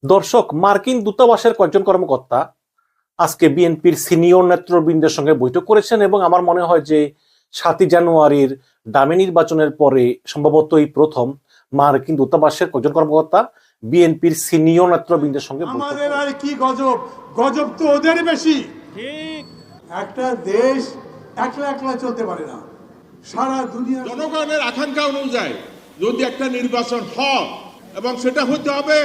দর্শক, মার্কিন দূতাবাসের কয়েকজন কর্মকর্তা আজকে বিএনপির সিনিয়র নেতৃবৃন্দের সঙ্গে বৈঠক করেছেন এবং আমার মনে হয় যে ৭ই জানুয়ারির ডামি নির্বাচনের পরে সম্ভবত এই প্রথম মার্কিন দূতাবাসের কয়েকজন কর্মকর্তা বিএনপির সিনিয়র নেতৃবৃন্দের সঙ্গে বৈঠক আমাদের আর কি গজব, গজব তো ওদের বেশি। ঠিক একটা দেশ একলা একলা চলতে পারে না, সারা দুনিয়া জনগণের আকাঙ্ক্ষা অনুযায়ী যদি একটা নির্বাচন হয় এবং সেটা হতে হবে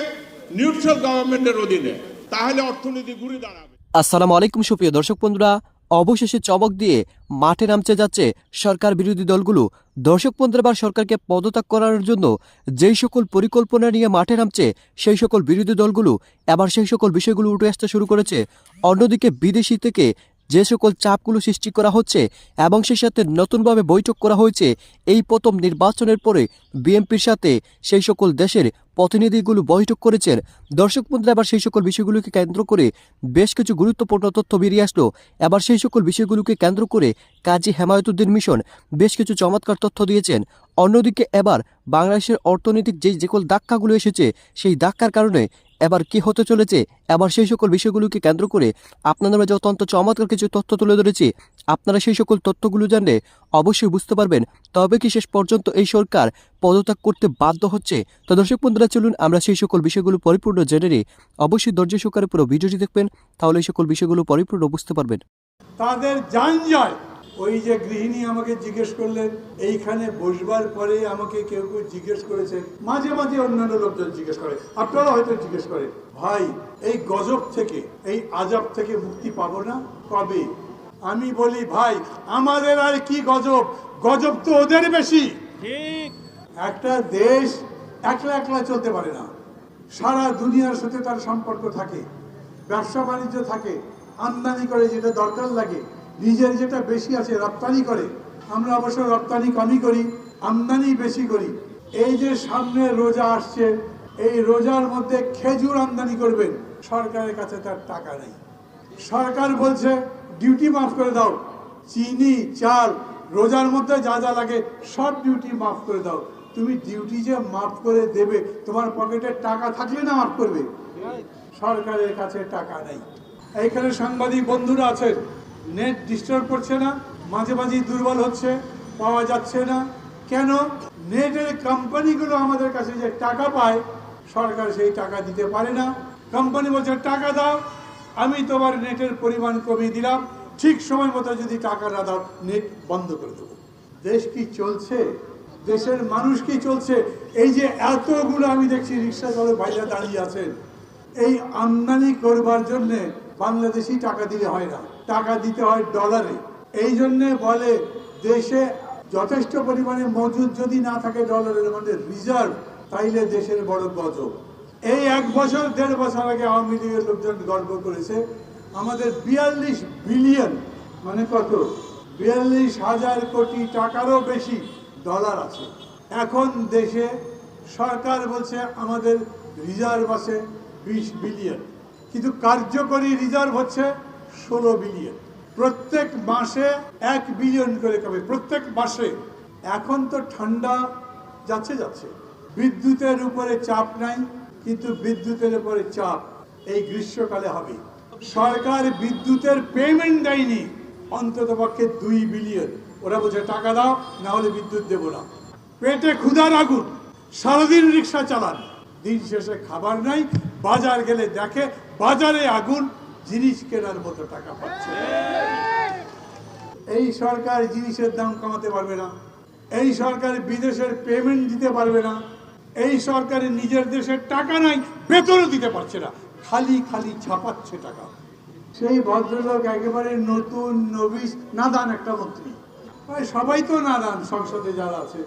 নিউট্রাল গভর্নমেন্টের অধীনে, তাহলে অর্থনীতি ঘুরে দাঁড়াবে। আসসালামু আলাইকুম সুপ্রিয় দর্শক বন্ধুরা, অবশেষে চমক দিয়ে মাঠে নামতে যাচ্ছে সরকার বিরোধী দলগুলো। দর্শক বন্ধুরা, এবার সরকারকে পদত্যাগ করার জন্য যেই সকল পরিকল্পনা নিয়ে মাঠে নামছে সেই সকল বিরোধী দলগুলো এবার সেই সকল বিষয়গুলো উঠে আসতে শুরু করেছে। অন্যদিকে বিদেশি থেকে যে সকল চাপগুলো সৃষ্টি করা হচ্ছে এবং সেই সাথে নতুনভাবে বৈঠক করা হয়েছে এই প্রথম নির্বাচনের পরে বিএনপির সাথে সেই সকল দেশের প্রতিনিধিগুলো বৈঠক করেছেন। দর্শক বন্ধুরা, এবার সেই সকল বিষয়গুলোকে কেন্দ্র করে বেশ কিছু গুরুত্বপূর্ণ তথ্য বেরিয়ে আসলো। এবার সেই সকল বিষয়গুলোকে কেন্দ্র করে কাজী হেমায়েতুদ্দিন মিশন বেশ কিছু চমৎকার তথ্য দিয়েছেন। অন্যদিকে এবার বাংলাদেশের অর্থনৈতিক যে সকল ধাক্কাগুলো এসেছে সেই ধাক্কার কারণে এবার কি হতে চলেছে, এবার সেই সকল বিষয়গুলোকে কেন্দ্র করে আপনাদের মাঝে অত্যন্ত চমৎকার কিছু তথ্য তুলে ধরেছি। আপনারা সেই সকল তথ্যগুলো জানলে অবশ্যই বুঝতে পারবেন তবে কি শেষ পর্যন্ত এই সরকার পদত্যাগ করতে বাধ্য হচ্ছে। তো দর্শক বন্ধুরা, চলুন আমরা সেই সকল বিষয়গুলো পরিপূর্ণ জেনে নিই। অবশ্যই ধৈর্য সহকারে পুরো ভিডিওটি দেখবেন, তাহলে এই সকল বিষয়গুলো পরিপূর্ণ বুঝতে পারবেন। তাদের জান যায়। ওই যে গৃহিণী আমাকে জিজ্ঞেস করলেন, এইখানে বসবার পরে আমাকে কেউ কেউ জিজ্ঞেস করেছেন, মাঝে মাঝে অন্যান্য লোকজন জিজ্ঞেস করে, আপনারা হয়তো জিজ্ঞেস করে, ভাই এই গজব থেকে, এই আজাব থেকে মুক্তি পাবো না কবে? আমি বলি, ভাই আমাদের আর কি গজব, গজব তো ওদের বেশি। ঠিক একটা দেশ একলা একলা চলতে পারে না, সারা দুনিয়ার সাথে তার সম্পর্ক থাকে, ব্যবসা বাণিজ্য থাকে, আমদানি করে যেটা দরকার লাগে, নিজের যেটা বেশি আছে রপ্তানি করে। আমরা অবশ্য রপ্তানি কমই করি, আমদানি বেশি করি। এই যে সামনে রোজা আসছে, এই রোজার মধ্যে খেজুর আমদানি করবেন, সরকারের কাছে তার টাকা নেই। সরকার বলছে ডিউটি মাফ করে দাও, চিনি চাল রোজার মধ্যে যা যা লাগে সব ডিউটি মাফ করে দাও। তুমি ডিউটি যে মাফ করে দেবে, তোমার পকেটে টাকা থাকলে না মাফ করবে? সরকারের কাছে টাকা নেই। এইখানে সাংবাদিক বন্ধুরা আছেন, নেট ডিস্টার্ব করছে না, মাঝে মাঝে দুর্বল হচ্ছে, পাওয়া যাচ্ছে না কেন? নেটের কোম্পানিগুলো আমাদের কাছে যে টাকা পায়, সরকার সেই টাকা দিতে পারে না। কোম্পানি বলছে টাকা দাও, আমি তোমার নেটের পরিমাণ কমিয়ে দিলাম, ঠিক সময় মতো যদি টাকা না দাও নেট বন্ধ করে দেবো। দেশ কি চলছে? দেশের মানুষ কি চলছে? এই যে এতগুলো আমি দেখছি রিক্সা চালক ভাইরা দাঁড়িয়ে আছেন, এই আমদানি করবার জন্যে বাংলাদেশি টাকা দিলে হয় না, টাকা দিতে হয় ডলারে। এই জন্যে বলে দেশে যথেষ্ট পরিমাণে মজুদ যদি না থাকে ডলারের মানে রিজার্ভ, তাইলে দেশের বড় গজব। এই 1 বছর 1.5 বছর আগে আওয়ামী লীগের লোকজন গর্ব করেছে আমাদের 42 বিলিয়ন মানে কত, 42,000 কোটি টাকারও বেশি ডলার আছে। এখন দেশে সরকার বলছে আমাদের রিজার্ভ আছে 20 বিলিয়ন, কিন্তু কার্যকরী রিজার্ভ হচ্ছে 16 বিলিয়ন। প্রত্যেক মাসে 1 বিলিয়ন করে কমে, প্রত্যেক মাসে। এখন তো ঠান্ডা যাচ্ছে, বিদ্যুতের উপরে চাপ নাই, কিন্তু বিদ্যুতের উপরে চাপ এই গ্রীষ্মকালে হবে। সরকার বিদ্যুতের পেমেন্ট দেয়নি অন্তত পক্ষে 2 বিলিয়ন। ওরা বলছে টাকা দাও, না হলে বিদ্যুৎ দেব না। পেটে ক্ষুধার আগুন, সারাদিন রিক্সা চালান, দিন শেষে খাবার নাই। বাজার গেলে দেখে বাজারে আগুন, জিনিস কেনার মতো টাকা পাচ্ছে। এই সরকার জিনিসের দাম কমাতে পারবে না, এই সরকার বিদেশের পেমেন্ট দিতে পারবে না, এই সরকারের নিজের দেশের টাকা নাই, বেতনও দিতে পারছে না, খালি খালি ছাপাচ্ছে টাকা। সেই ভদ্রলোক একেবারে নতুন নবিশ নাদান একটা মন্ত্রী, সবাই তো নাদান সংসদে যারা আছে।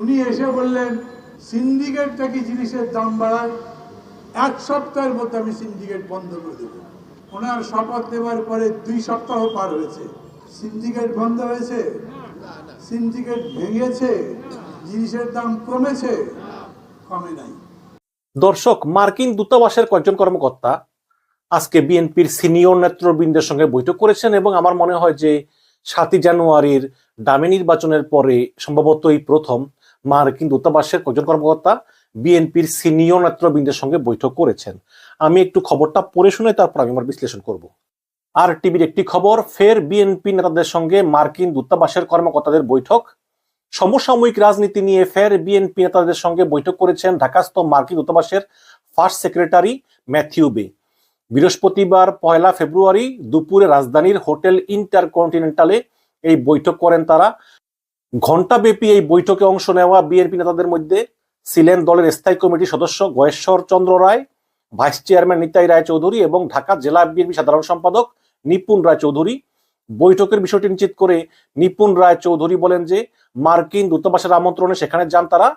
উনি এসে বললেন সিন্ডিকেটটা কি জিনিসের দাম বাড়ায়, 1 সপ্তাহের মধ্যে আমি সিন্ডিকেট বন্ধ করে দেবো। ওনার শপথ নেওয়ার পরে 2 সপ্তাহ পার হয়েছে, সিন্ডিকেট বন্ধ হয়েছে? সিন্ডিকেট ভেঙেছে? জিনিসের দাম কমেছে? কমে নাই। দর্শক, মার্কিন দূতাবাসের কয়েকজন কর্মকর্তা আজকে বিএনপির সিনিয়র নেতৃবৃন্দের সঙ্গে বৈঠক করেছেন এবং আমার মনে হয় যে ৭ই জানুয়ারির ডামি নির্বাচনের পরে সম্ভবত এই প্রথম মার্কিন দূতাবাসের কয়েকজন কর্মকর্তা বিএনপির সিনিয়র নেতৃবৃন্দের সঙ্গে বৈঠক করেছেন। আমি একটু খবরটা পড়ে শুনে তারপর আমি আমার বিশ্লেষণ করব। আর টিভির একটি খবর, ফের বিএনপি নেতাদের সঙ্গে মার্কিন দূতাবাসের কর্মকর্তাদের বৈঠক। সমসাময়িক রাজনীতি নিয়ে ফের বিএনপি নেতাদের সঙ্গে বৈঠক করেছেন ঢাকাস্থ মার্কিন দূতাবাসের ফার্স্ট সেক্রেটারি ম্যাথিউ বে। বৃহস্পতিবার 1 ফেব্রুয়ারি দুপুরে রাজধানীর হোটেল ইন্টারকন্টিনেন্টালে এই বৈঠক করেন তারা। ঘণ্টাব্যাপী এই বৈঠকে অংশ নেওয়া বিএনপি নেতাদের মধ্যে ছিলেন দলের স্থায়ী কমিটির সদস্য গয়েশ্বর চন্দ্র রায়, ভাইস চেয়ারম্যান নিতাই রায় চৌধুরী এবং ঢাকা জেলা বিএনপি সাধারণ সম্পাদক নিপুণ রায় চৌধুরী। বৈঠকের বিষয়টি নিশ্চিত করে নিপুণ রায় চৌধুরী বলেন যে মার্কিন দূতাবাসের আমন্ত্রণে সেখানে যান তারা।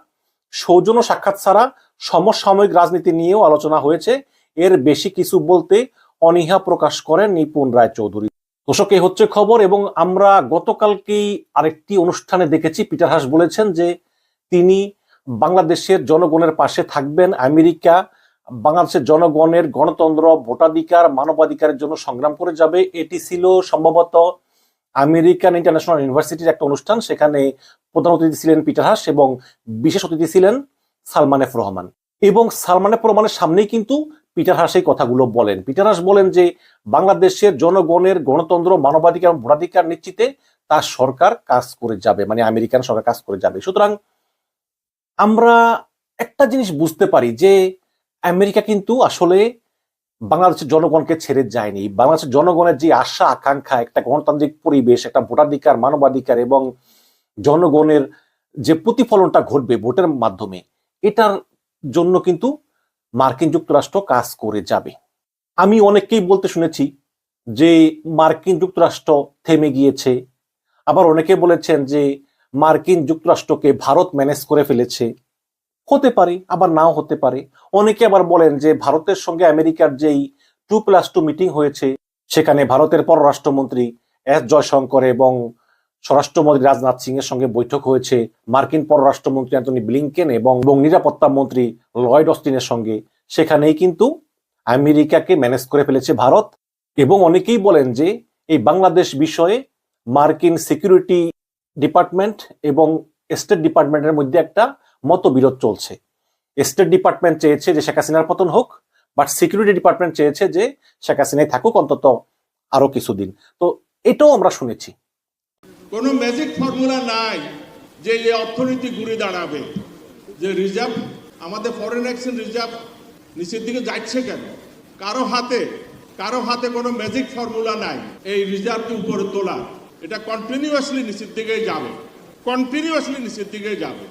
সৌজন্য সাক্ষাৎ ছাড়া সমসাময়িক রাজনীতি নিয়েও আলোচনা হয়েছে, এর বেশি কিছু বলতে অনীহা প্রকাশ করেন নিপুণ রায় চৌধুরী। দর্শক, এই হচ্ছে খবর। এবং আমরা গতকালকেই আরেকটি অনুষ্ঠানে দেখেছি পিটার হাস বলেছেন যে তিনি বাংলাদেশের জনগণের পাশে থাকবেন। আমেরিকা বাংলাদেশের জনগণের গণতন্ত্র, ভোটাধিকার, মানবাধিকারের জন্য সংগ্রাম করে যাবে। এটি ছিল সম্ভবত আমেরিকান ইন্টারন্যাশনাল ইউনিভার্সিটির একটা অনুষ্ঠান। সেখানে প্রধান অতিথি ছিলেন পিটার হাস এবং বিশেষ অতিথি ছিলেন সালমান এফ রহমান। এবং সালমান এফ রহমানের সামনেই কিন্তু পিটার হাস এই কথাগুলো বলেন। পিটার হাস বলেন যে বাংলাদেশের জনগণের গণতন্ত্র, মানবাধিকার, ভোটাধিকার নিশ্চিতে তার সরকার কাজ করে যাবে, মানে আমেরিকান সরকার কাজ করে যাবে। সুতরাং আমরা একটা জিনিস বুঝতে পারি যে আমেরিকা কিন্তু আসলে বাংলাদেশের জনগণকে ছেড়ে যায়নি। বাংলাদেশের জনগণের যে আশা আকাঙ্ক্ষা, একটা গণতান্ত্রিক পরিবেশ, একটা ভোটাধিকার, মানবাধিকার এবং জনগণের যে প্রতিফলনটা ঘটবে ভোটের মাধ্যমে, এটার জন্য কিন্তু মার্কিন যুক্তরাষ্ট্র কাজ করে যাবে। আমি অনেককেই বলতে শুনেছি যে মার্কিন যুক্তরাষ্ট্র থেমে গিয়েছে, আবার অনেকে বলেছেন যে মার্কিন যুক্তরাষ্ট্রকে ভারত ম্যানেজ করে ফেলেছে। হতে পারে, আবার নাও হতে পারে। অনেকে আবার বলেন যে ভারতের সঙ্গে আমেরিকার যেই 2+2 মিটিং হয়েছে, সেখানে ভারতের পররাষ্ট্রমন্ত্রী এস জয়শঙ্কর এবং স্বরাষ্ট্রমন্ত্রী রাজনাথ সিং এর সঙ্গে বৈঠক হয়েছে, মার্কিন পররাষ্ট্রমন্ত্রী অ্যান্টনি ব্লিংকেন এবং নিরাপত্তা মন্ত্রী লয়েড অস্টিনের সঙ্গে। সেখানেই কিন্তু আমেরিকাকে ম্যানেজ করে ফেলেছে ভারত। এবং অনেকেই বলেন যে এই বাংলাদেশ বিষয়ে মার্কিন সিকিউরিটি ডিপার্টমেন্ট এবং স্টেট ডিপার্টমেন্টের মধ্যে একটা মতবিরোধ চলছে। স্টেট ডিপার্টমেন্ট চেয়েছে যে শেখ হাসিনার পতন হোক, বাট সিকিউরিটি ডিপার্টমেন্ট চেয়েছে যে শেখ হাসিনাই থাকুক অন্তত আরো কিছুদিন। তো এটাও আমরা শুনেছি। কোনো ম্যাজিক ফর্মুলা নাই যে এই অর্থনীতি ঘুরে দাঁড়াবে। যে রিজার্ভ, আমাদের ফরেন এক্সচেঞ্জ রিজার্ভ নিচের দিকে যাচ্ছে কেন? কারো হাতে কোনো ম্যাজিক ফর্মুলা নাই এই রিজার্ভকে উপরে তোলা। এটা কন্টিনিউয়াসলি নিচের দিকেই যাবে, কন্টিনিউয়াসলি নিচের দিকেই যাবে।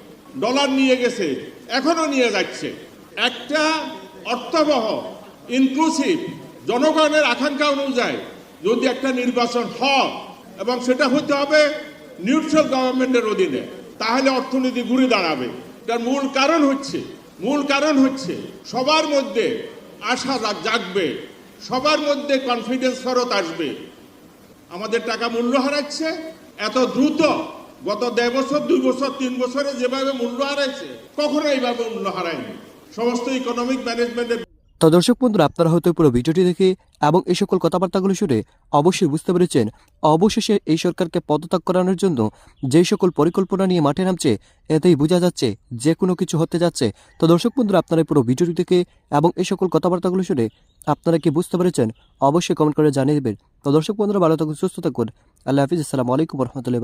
ডলার নিয়ে গেছে, এখনো নিয়ে যাচ্ছে। একটা অর্থবহ, ইনক্লুসিভ, জনগণের আকাঙ্ক্ষা অনুযায়ী যদি একটা নির্বাচন হয় এবং সেটা হতে হবে নিউট্রাল গভর্নমেন্টের অধীনে, তাহলে অর্থনীতি ঘুরে দাঁড়াবে। তার মূল কারণ হচ্ছে সবার মধ্যে আশা জাগবে, সবার মধ্যে কনফিডেন্স ফেরত আসবে। আমাদের টাকা মূল্য হারাচ্ছে এত দ্রুত, গত 1.5 বছর, 2 বছর, 3 বছরে যেভাবে মূল্য হারাইছে, কখনো এইভাবে মূল্য হারায়নি সমস্ত ইকোনমিক ম্যানেজমেন্টের। তো দর্শক বন্ধুরা, আপনারা হয়তো পুরো ভিডিওটি দেখে এবং এই সকল কথাবার্তাগুলো শুনে অবশ্যই বুঝতে পেরেছেন অবশেষে এই সরকারকে পদত্যাগ করানোর জন্য যেই সকল পরিকল্পনা নিয়ে মাঠে নামছে, এতেই বোঝা যাচ্ছে যে কোনো কিছু হতে যাচ্ছে। তো দর্শক বন্ধুরা, আপনারা পুরো ভিডিওটি দেখে এবং এই সকল কথাবার্তাগুলো শুনে আপনারা কি বুঝতে পেরেছেন অবশ্যই কমেন্ট করে জানিয়ে দেবেন। তো দর্শক বন্ধুরা, ভালো থাকুন, সুস্থ থাকুন। আল্লাহ হাফিজ। আসসালামু আলাইকুম রহমতুল্লাহ।